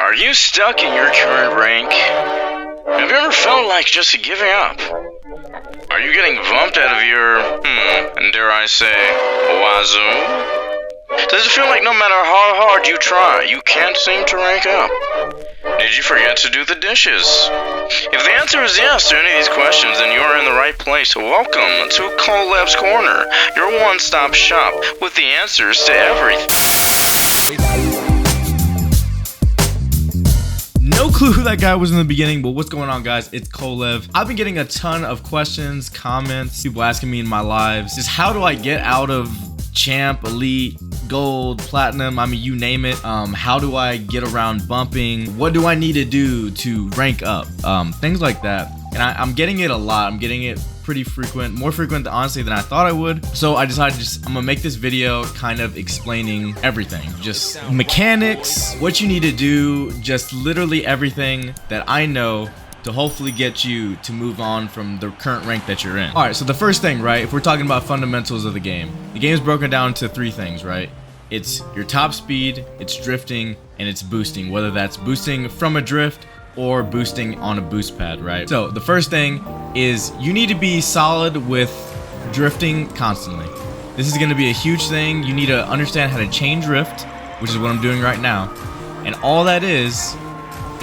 Are you stuck in your current rank? Have you ever felt like just giving up? Are you getting bumped out of your, and dare I say, wazoo? Does it feel like no matter how hard you try, you can't seem to rank up? Did you forget to do the dishes? If the answer is yes to any of these questions, then you're in the right place. Welcome to Coleb's Corner, your one-stop shop with the answers to everything. No clue who that guy was in the beginning, but what's going on, guys? It's Kolev. I've been getting a ton of questions, comments, people asking me in my lives, just how do I get out of champ, elite, gold, platinum, I mean, you name it. How do I get around bumping? What do I need to do to rank up? Things like that. And I'm getting it a lot. I'm getting it pretty frequent, more frequent honestly than I thought I would. So I decided I'm gonna make this video kind of explaining everything, just mechanics, what you need to do, just literally everything that I know to hopefully get you to move on from the current rank that you're in. All right, so the first thing, right, if we're talking about fundamentals of the game is broken down to three things, right? It's your top speed, it's drifting, and it's boosting, whether that's boosting from a drift or boosting on a boost pad, right? So the first thing is you need to be solid with drifting constantly. This is gonna be a huge thing. You need to understand how to chain drift, which is what I'm doing right now. And all that is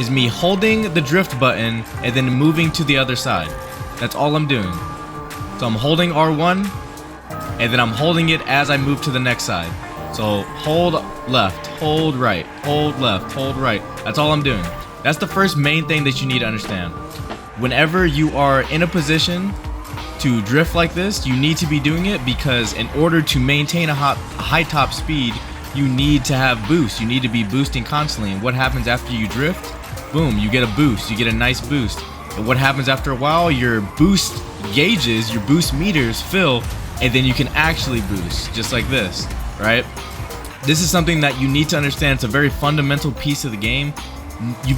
me holding the drift button and then moving to the other side. That's all I'm doing. So I'm holding R1 and then I'm holding it as I move to the next side. So hold left, hold right, hold left, hold right. That's all I'm doing. That's the first main thing that you need to understand. Whenever you are in a position to drift like this, you need to be doing it because in order to maintain a high top speed, you need to have boost. You need to be boosting constantly. And what happens after you drift? Boom, you get a boost. You get a nice boost. And what happens after a while? Your boost gauges, your boost meters fill, and then you can actually boost, just like this, right? This is something that you need to understand. It's a very fundamental piece of the game.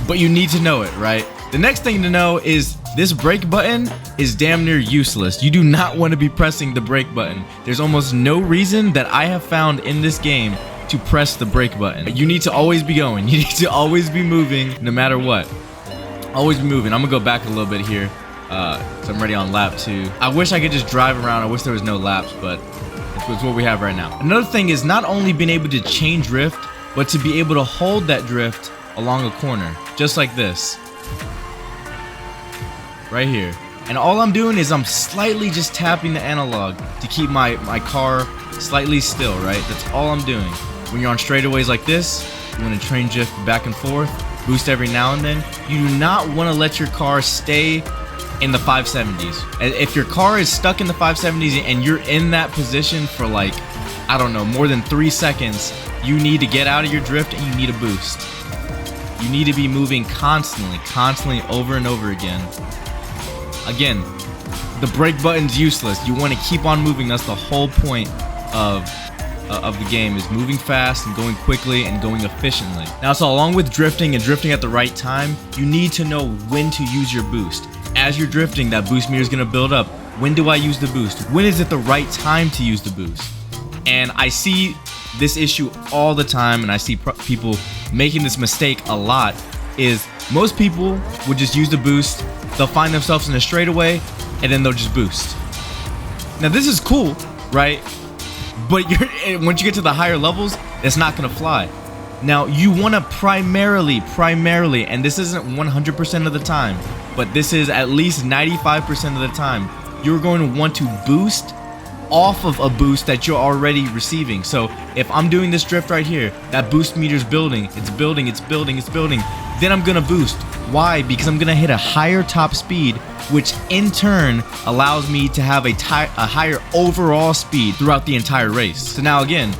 But you need to know it, right? The next thing to know is this brake button is damn near useless. You do not want to be pressing the brake button. There's almost no reason that I have found in this game to press the brake button. You need to always be going. You need to always be moving no matter what. Always be moving. I'm gonna go back a little bit here. So I'm ready on lap 2. I wish I could just drive around. I wish there was no laps, but that's what we have right now. Another thing is not only being able to chain drift, but to be able to hold that drift along a corner, just like this, right here. And all I'm doing is I'm slightly just tapping the analog to keep my car slightly still, right? That's all I'm doing. When you're on straightaways like this, you want to train drift back and forth, boost every now and then. You do not want to let your car stay in the 570s. If your car is stuck in the 570s and you're in that position for like, I don't know, more than 3 seconds, you need to get out of your drift and you need a boost. You need to be moving constantly over and over again. Again, the brake button's useless. You want to keep on moving. That's the whole point of the game, is moving fast and going quickly and going efficiently. Now, so along with drifting and drifting at the right time, you need to know when to use your boost. As you're drifting, that boost meter is going to build up. When do I use the boost? When is it the right time to use the boost? And I see this issue all the time, and I see people making this mistake a lot, is most people would just use the boost, they'll find themselves in a straightaway, and then they'll just boost. Now this is cool, right? But once you get to the higher levels, it's not gonna fly. Now you wanna primarily, and this isn't 100% of the time, but this is at least 95% of the time, you're going to want to boost off of a boost that you're already receiving. So if I'm doing this drift right here, that boost meter's building, it's building, then I'm gonna boost. Why? Because I'm gonna hit a higher top speed, which in turn allows me to have a higher overall speed throughout the entire race. So now again,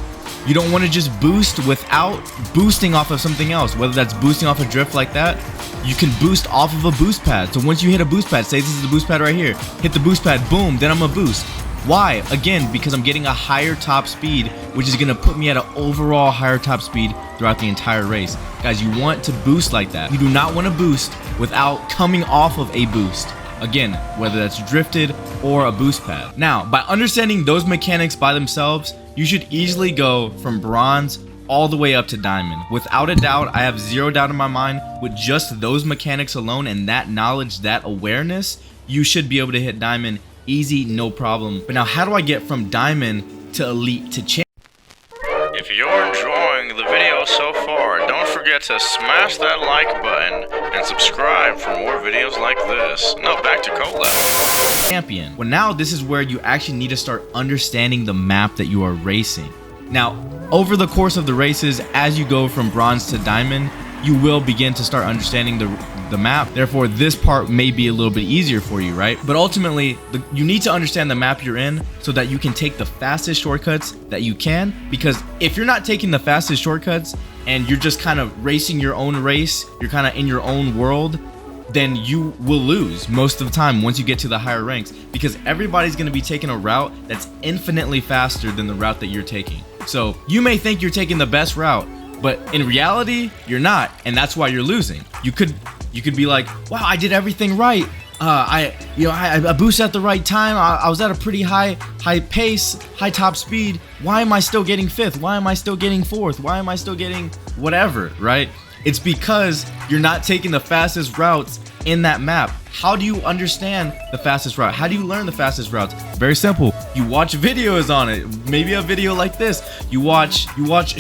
you don't want to just boost without boosting off of something else, whether that's boosting off a drift like that. You can boost off of a boost pad. So once you hit a boost pad, say this is the boost pad right here, hit the boost pad, boom, then I'm gonna boost. Why? Again, because I'm getting a higher top speed, which is going to put me at an overall higher top speed throughout the entire race. Guys, you want to boost like that. You do not want to boost without coming off of a boost. Again, whether that's drifted or a boost pad. Now, by understanding those mechanics by themselves, you should easily go from bronze all the way up to diamond. Without a doubt, I have zero doubt in my mind, with just those mechanics alone and that knowledge, that awareness, you should be able to hit diamond easy, no problem. But now, how do I get from diamond to elite to champ? If you're enjoying the video so far, don't forget to smash that like button and subscribe for more videos like this. Now back to Colab. Champion. Well, now this is where you actually need to start understanding the map that you are racing. Now, over the course of the races, as you go from bronze to diamond, you will begin to start understanding the map. Therefore, this part may be a little bit easier for you, right? But ultimately, you need to understand the map you're in so that you can take the fastest shortcuts that you can. Because if you're not taking the fastest shortcuts and you're just kind of racing your own race, you're kind of in your own world, then you will lose most of the time once you get to the higher ranks, because everybody's going to be taking a route that's infinitely faster than the route that you're taking. So you may think you're taking the best route, but in reality, you're not, and that's why you're losing. You could be like, wow, I did everything right. I boosted at the right time. I was at a pretty high pace, high top speed. Why am I still getting 5th? Why am I still getting 4th? Why am I still getting whatever, right? It's because you're not taking the fastest routes in that map. How do you understand the fastest route? How do you learn the fastest routes? Very simple. You watch videos on it. Maybe a video like this. You watch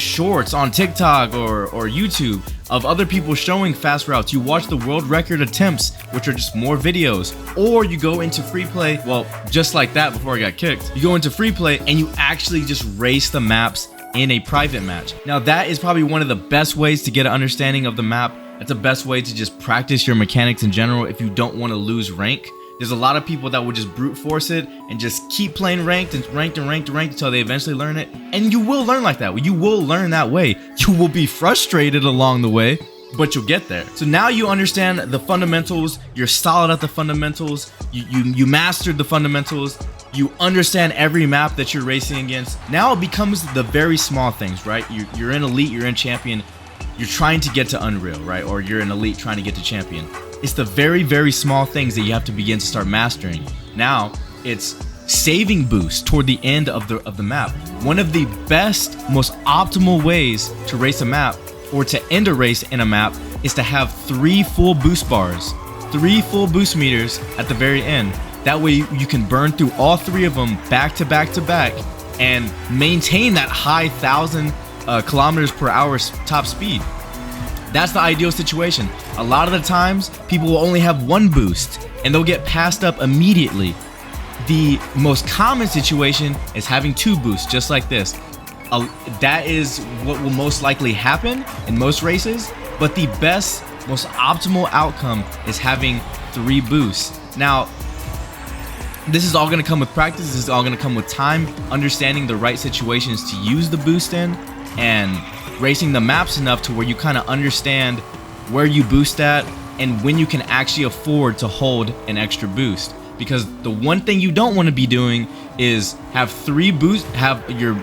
shorts on TikTok or YouTube of other people showing fast routes. You watch the world record attempts, which are just more videos. Or you go into free play, well, just like that before I got kicked. You go into free play and you actually just race the maps in a private match. Now, that is probably one of the best ways to get an understanding of the map. That's the best way to just practice your mechanics in general if you don't want to lose rank. There's a lot of people that would just brute force it and just keep playing ranked until they eventually learn it. And you will learn like that. You will learn that way. You will be frustrated along the way, but you'll get there. So now you understand the fundamentals. You're solid at the fundamentals. You mastered the fundamentals. You understand every map that you're racing against. Now it becomes the very small things, right? You're in elite, you're in champion. You're trying to get to Unreal, right? Or you're an elite trying to get to champion. It's the very, very small things that you have to begin to start mastering. Now, it's saving boosts toward the end of the map. One of the best, most optimal ways to race a map or to end a race in a map is to have 3 full boost bars, 3 full boost meters at the very end. That way you can burn through all 3 of them back to back to back and maintain that high 1,000 kilometers per hour top speed. That's the ideal situation. A lot of the times, people will only have 1 boost and they'll get passed up immediately. The most common situation is having 2 boosts, just like this. That is what will most likely happen in most races, but the best, most optimal outcome is having 3 boosts. Now, this is all going to come with practice. This is all going to come with time, understanding the right situations to use the boost in, and racing the maps enough to where you kind of understand where you boost at and when you can actually afford to hold an extra boost. Because the one thing you don't want to be doing is have 3 boosts, have your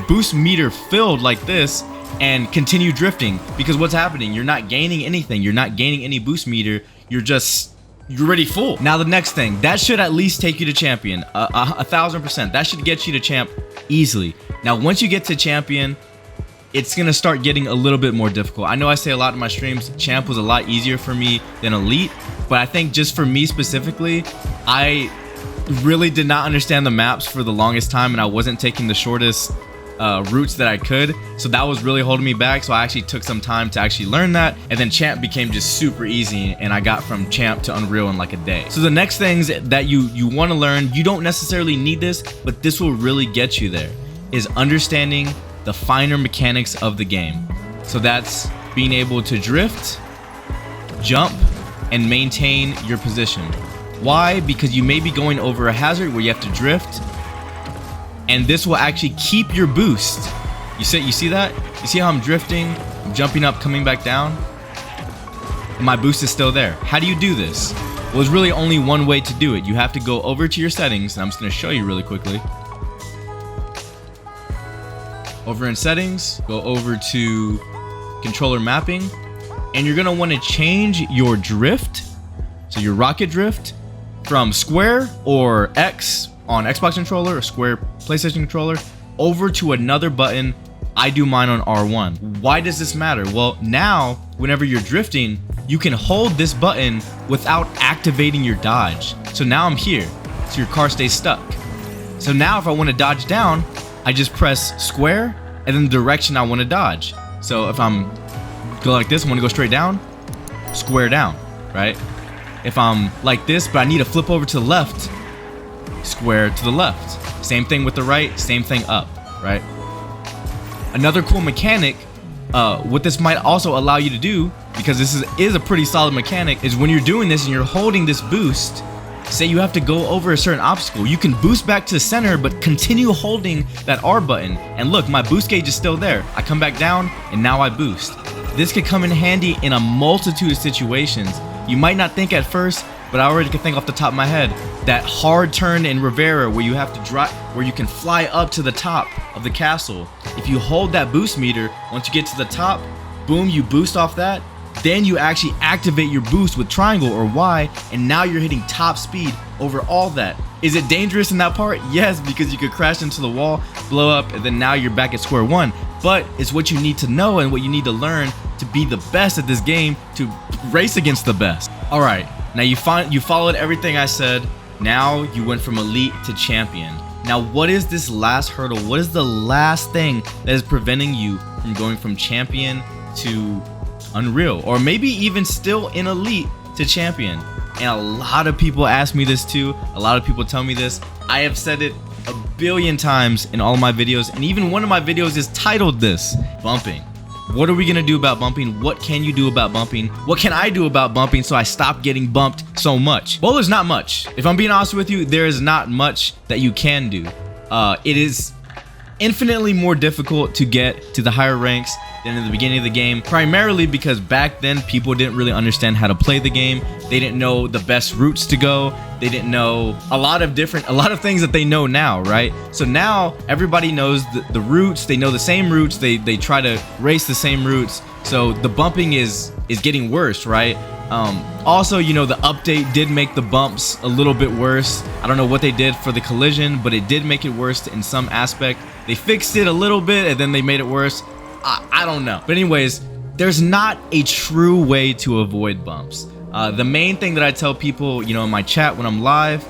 boost meter filled like this and continue drifting. Because what's happening? You're not gaining anything. You're not gaining any boost meter. You're already full. Now the next thing, that should at least take you to champion, 1,000%. That should get you to champ easily. Now once you get to champion, it's gonna start getting a little bit more difficult. I know I say a lot in my streams, champ was a lot easier for me than elite, but I think just for me specifically, I really did not understand the maps for the longest time, and I wasn't taking the shortest routes that I could, so that was really holding me back. So I actually took some time to actually learn that, and then champ became just super easy, and I got from champ to Unreal in like a day. So the next things that you want to learn, you don't necessarily need this, but this will really get you there, is understanding the finer mechanics of the game. So that's being able to drift, jump, and maintain your position. Why? Because you may be going over a hazard where you have to drift, and this will actually keep your boost. You see that? You see how I'm drifting, I'm jumping up, coming back down, and my boost is still there. How do you do this? Well, there's really only one way to do it. You have to go over to your settings, and I'm just going to show you really quickly. Over in settings, go over to controller mapping, and you're gonna want to change your drift, so your rocket drift, from square or X on Xbox controller or square PlayStation controller over to another button I do mine on R1. Why does this matter? Well, now, whenever you're drifting, you can hold this button without activating your dodge. So now I'm here, so your car stays stuck. So now if I want to dodge down, I just press square and then the direction I want to dodge. So if I'm go like this, I want to go straight down, square down, right? If I'm like this, but I need to flip over to the left, square to the left. Same thing with the right, same thing up, right? Another cool mechanic, what this might also allow you to do, because this is a pretty solid mechanic, is when you're doing this and you're holding this boost, say you have to go over a certain obstacle, you can boost back to the center, but continue holding that R button. And look, my boost gauge is still there. I come back down and now I boost. This could come in handy in a multitude of situations. You might not think at first, but I already can think off the top of my head. That hard turn in Rivera where you have to drive, where you can fly up to the top of the castle. If you hold that boost meter, once you get to the top, boom, you boost off that. Then you actually activate your boost with triangle or Y, and now you're hitting top speed over all that. Is it dangerous in that part? Yes, because you could crash into the wall, blow up, and then now you're back at square one. But it's what you need to know and what you need to learn to be the best at this game, to race against the best. All right, now you followed everything I said. Now you went from elite to champion. Now what is this last hurdle? What is the last thing that is preventing you from going from champion to unreal, or maybe even still in elite to champion? And a lot of people ask me this too. A lot of people tell me this. I have said it a billion times in all of my videos, and even one of my videos is titled this: bumping. What are we gonna do about bumping? What can you do about bumping? What can I do about bumping so I stop getting bumped so much? Well, there's not much. If I'm being honest with you, there is not much that you can do. It is infinitely more difficult to get to the higher ranks than in the beginning of the game, primarily because back then people didn't really understand how to play the game. They didn't know the best routes to go. They didn't know a lot of things that they know now, right? So now everybody knows the routes. They know the same routes. They try to race the same routes. So the bumping is getting worse, right? Also, you know, the update did make the bumps a little bit worse. I don't know what they did for the collision, but it did make it worse in some aspect. They fixed it a little bit and then they made it worse. I don't know. But anyways, there's not a true way to avoid bumps. The main thing that I tell people, you know, in my chat when I'm live,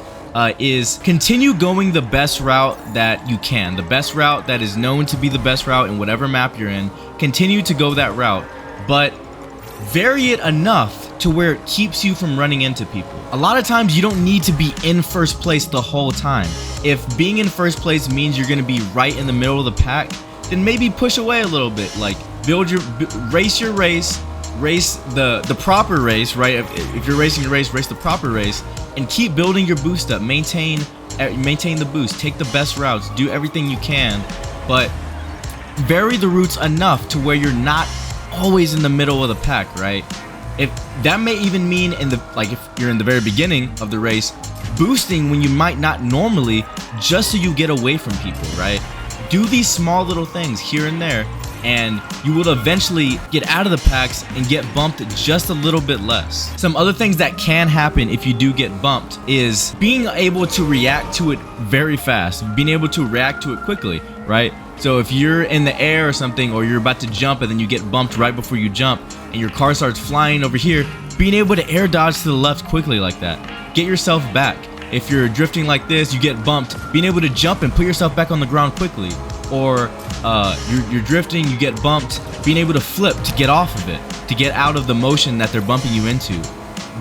is continue going the best route that you can. The best route that is known to be the best route in whatever map you're in. Continue to go that route, but vary it enough to where it keeps you from running into people. A lot of times you don't need to be in first place the whole time. If being in first place means you're gonna be right in the middle of the pack, then maybe push away a little bit. Like race your race, race the proper race, right? If you're racing a race, race the proper race, and keep building your boost up. Maintain the boost. Take the best routes. Do everything you can, but vary the routes enough to where you're not always in the middle of the pack, right? If that may even mean if you're in the very beginning of the race, boosting when you might not normally, just so you get away from people, right? Do these small little things here and there, and you will eventually get out of the packs and get bumped just a little bit less. Some other things that can happen if you do get bumped is being able to react to it very fast, being able to react to it quickly, right? So if you're in the air or something, or you're about to jump and then you get bumped right before you jump and your car starts flying over here, being able to air dodge to the left quickly like that. Get yourself back. If you're drifting like this, you get bumped, being able to jump and put yourself back on the ground quickly. Or you're drifting, you get bumped, being able to flip to get off of it, to get out of the motion that they're bumping you into.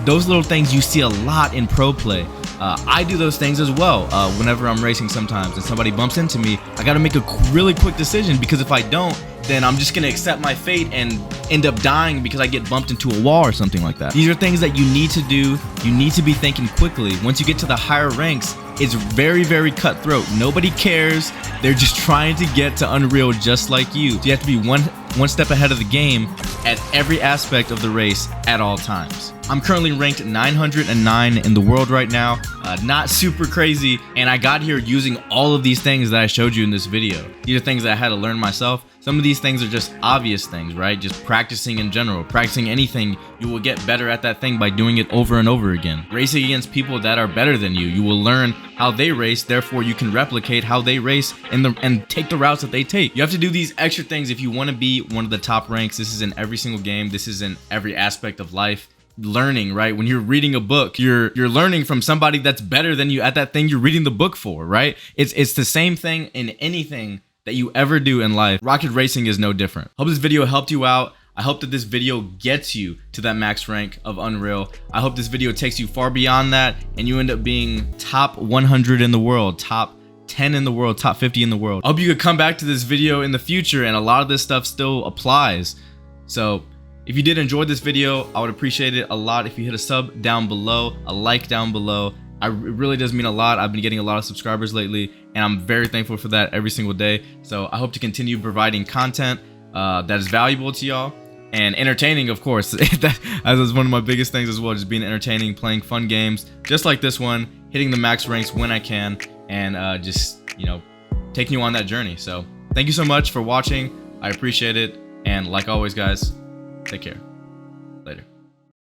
Those little things you see a lot in pro play. I do those things as well whenever I'm racing sometimes and somebody bumps into me. I gotta make a really quick decision, because if I don't, then I'm just gonna accept my fate and end up dying because I get bumped into a wall or something like that. These are things that you need to do. You need to be thinking quickly. Once you get to the higher ranks, it's very, very cutthroat. Nobody cares. They're just trying to get to Unreal just like you. So you have to be one step ahead of the game at every aspect of the race at all times. I'm currently ranked 909 in the world right now. Not super crazy, and I got here using all of these things that I showed you in this video. These are things that I had to learn myself. Some of these things are just obvious things, right? Just practicing in general. Practicing anything, you will get better at that thing by doing it over and over again. Racing against people that are better than you, you will learn how they race, therefore you can replicate how they race and take the routes that they take. You have to do these extra things if you want to be one of the top ranks. This is in every single game. This is in every aspect of life. Learning, right? When you're reading a book, you're learning from somebody that's better than you at that thing you're reading the book for, right? It's the same thing in anything that you ever do in life. Rocket racing is no different. Hope this video helped you out. I hope that this video gets you to that max rank of Unreal. I hope this video takes you far beyond that and you end up being top 100 in the world, top 10 in the world, top 50 in the world. I hope you could come back to this video in the future and a lot of this stuff still applies. So if you did enjoy this video, I would appreciate it a lot if you hit a sub down below, a like down below. It really does mean a lot. I've been getting a lot of subscribers lately, and I'm very thankful for that every single day. So I hope to continue providing content that is valuable to y'all and entertaining, of course. That is one of my biggest things as well, just being entertaining, playing fun games, just like this one, hitting the max ranks when I can, and just, you know, taking you on that journey. So thank you so much for watching. I appreciate it. And like always, guys, take care. Later.